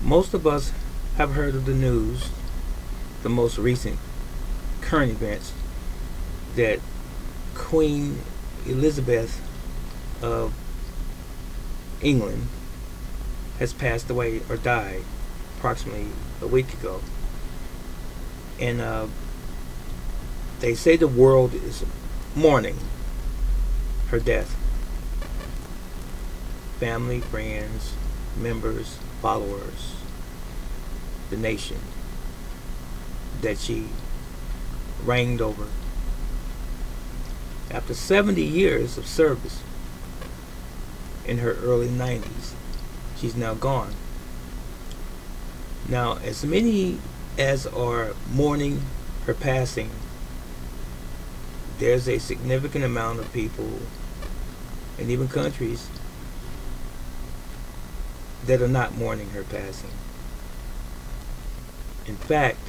Most of us have heard of the news, the most recent current events, that Queen Elizabeth of England has passed away or died approximately a week ago. And they say the world is mourning her death. Family, friends, members, followers, the nation that she reigned over. After 70 years of service, in her early 90s, she's now gone. Now, as many as are mourning her passing, there's a significant amount of people and even countries that are not mourning her passing. In fact,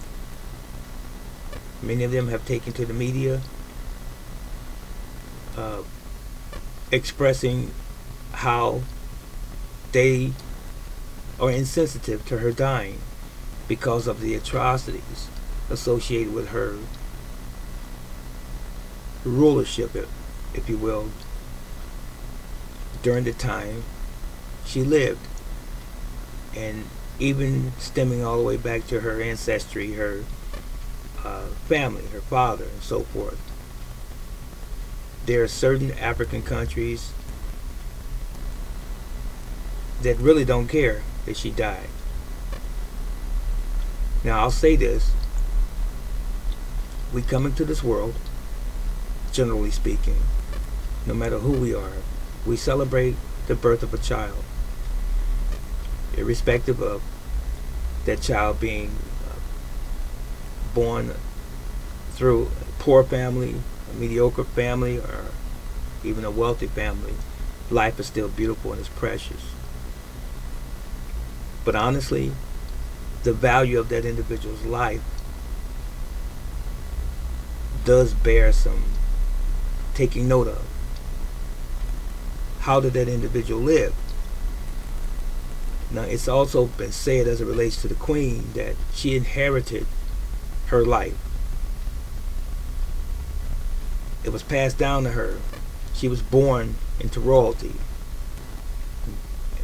many of them have taken to the media expressing how they are insensitive to her dying because of the atrocities associated with her rulership, if you will, during the time she lived, and even stemming all the way back to her ancestry, her family, her father, and so forth. There are certain African countries that really don't care that she died. Now, I'll say this: we come into this world, generally speaking, no matter who we are, we celebrate the birth of a child, irrespective of that child being born through a poor family, a mediocre family, or even a wealthy family. Life is still beautiful and is precious. But honestly, the value of that individual's life does bear some taking note of. How did that individual live? Now, it's also been said as it relates to the Queen that she inherited her life. It was passed down to her. She was born into royalty.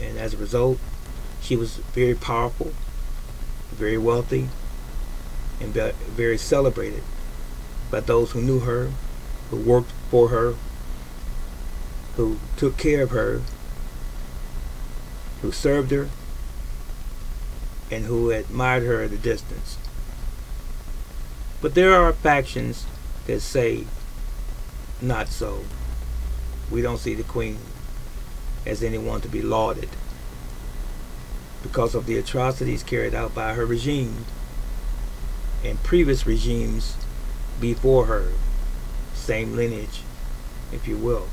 And as a result, she was very powerful, very wealthy, and very celebrated by those who knew her, who worked for her, who took care of her, who served her, and who admired her at a distance. But there are factions that say not so. We don't see the Queen as anyone to be lauded because of the atrocities carried out by her regime and previous regimes before her, same lineage, if you will.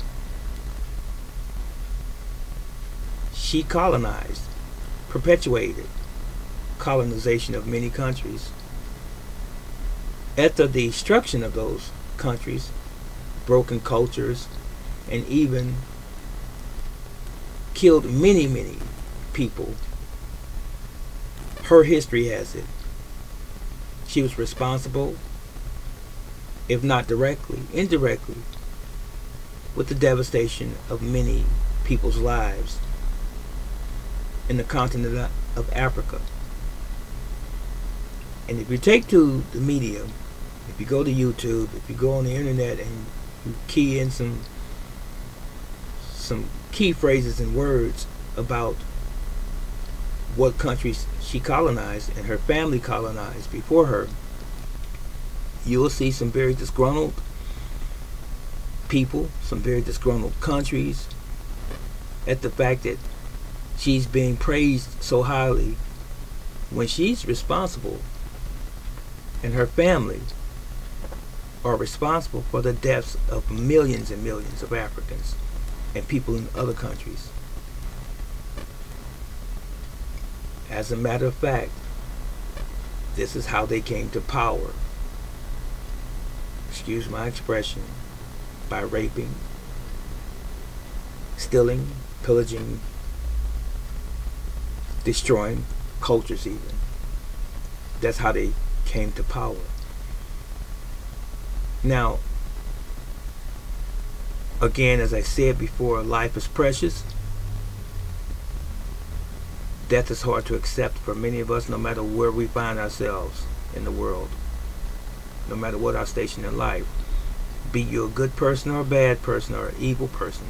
She colonized, perpetuated colonization of many countries. After the destruction of those countries, broken cultures, and even killed many, many people, her history has it, she was responsible, if not directly, indirectly, with the devastation of many people's lives in the continent of Africa. And if you take to the media, if you go to YouTube, if you go on the internet and you key in some key phrases and words about what countries she colonized and her family colonized before her, you will see some very disgruntled people, some very disgruntled countries at the fact that she's being praised so highly when she's responsible, and her family are responsible for the deaths of millions and millions of Africans and people in other countries. As a matter of fact, this is how they came to power. Excuse my expression. By raping, stealing, pillaging, destroying cultures even. That's how they came to power. Now, again, as I said before, life is precious. Death is hard to accept for many of us, no matter where we find ourselves in the world, no matter what our station in life. Be you a good person or a bad person or an evil person,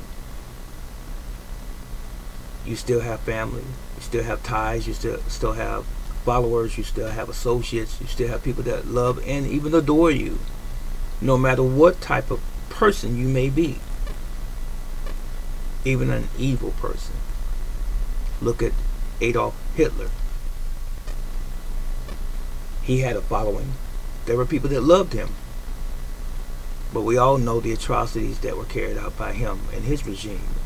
you still have family, you still have ties, you still have followers, you still have associates, you still have people that love and even adore you, no matter what type of person you may be. Even an evil person. Look at Adolf Hitler. He had a following. There were people that loved him. But we all know the atrocities that were carried out by him and his regime.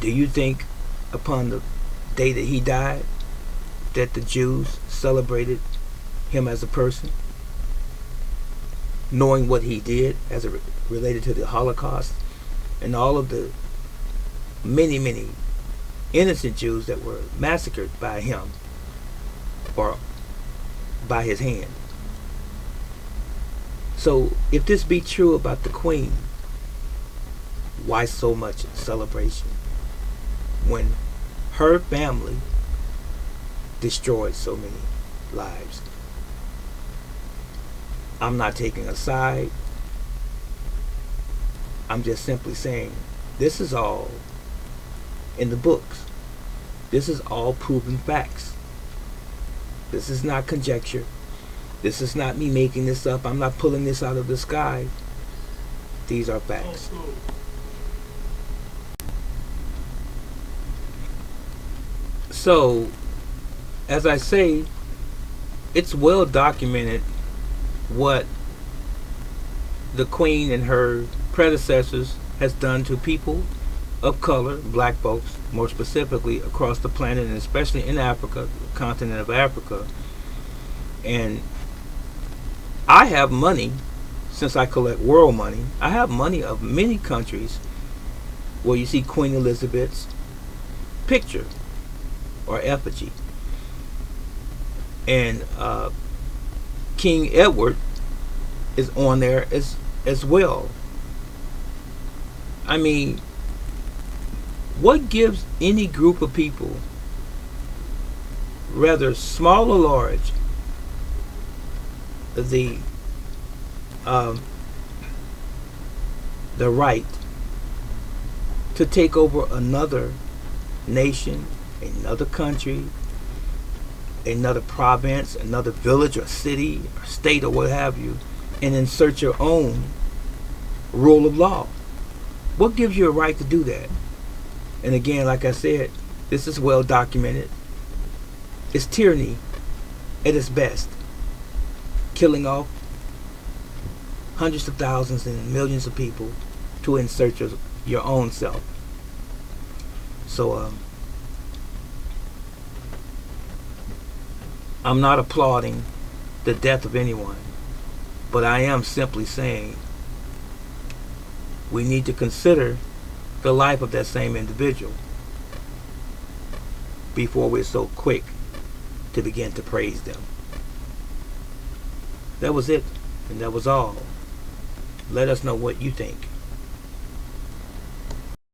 Do you think upon the day that he died that the Jews celebrated him as a person? Knowing what he did as it related to the Holocaust and all of the many, many innocent Jews that were massacred by him or by his hand. So if this be true about the Queen, why so much celebration when her family destroyed so many lives? I'm not taking a side. I'm just simply saying this is all in the books. This is all proven facts. This is not conjecture. This is not me making this up. I'm not pulling this out of the sky. These are facts. So, as I say, it's well documented what the Queen and her predecessors has done to people of color, black folks, more specifically across the planet, and especially in Africa, the continent of Africa. And I have money, since I collect world money, I have money of many countries where you see Queen Elizabeth's picture or effigy. And King Edward is on there as well. I mean, what gives any group of people, whether small or large, the right to take over another nation, another country, another province, another village or city or state or what have you, and insert your own rule of law? What gives you a right to do that? And again, like I said, this is well documented. It's tyranny at its best. Killing off hundreds of thousands and millions of people to insert your own self. So I'm not applauding the death of anyone, but I am simply saying we need to consider the life of that same individual before we're so quick to begin to praise them. That was it, and that was all. Let us know what you think.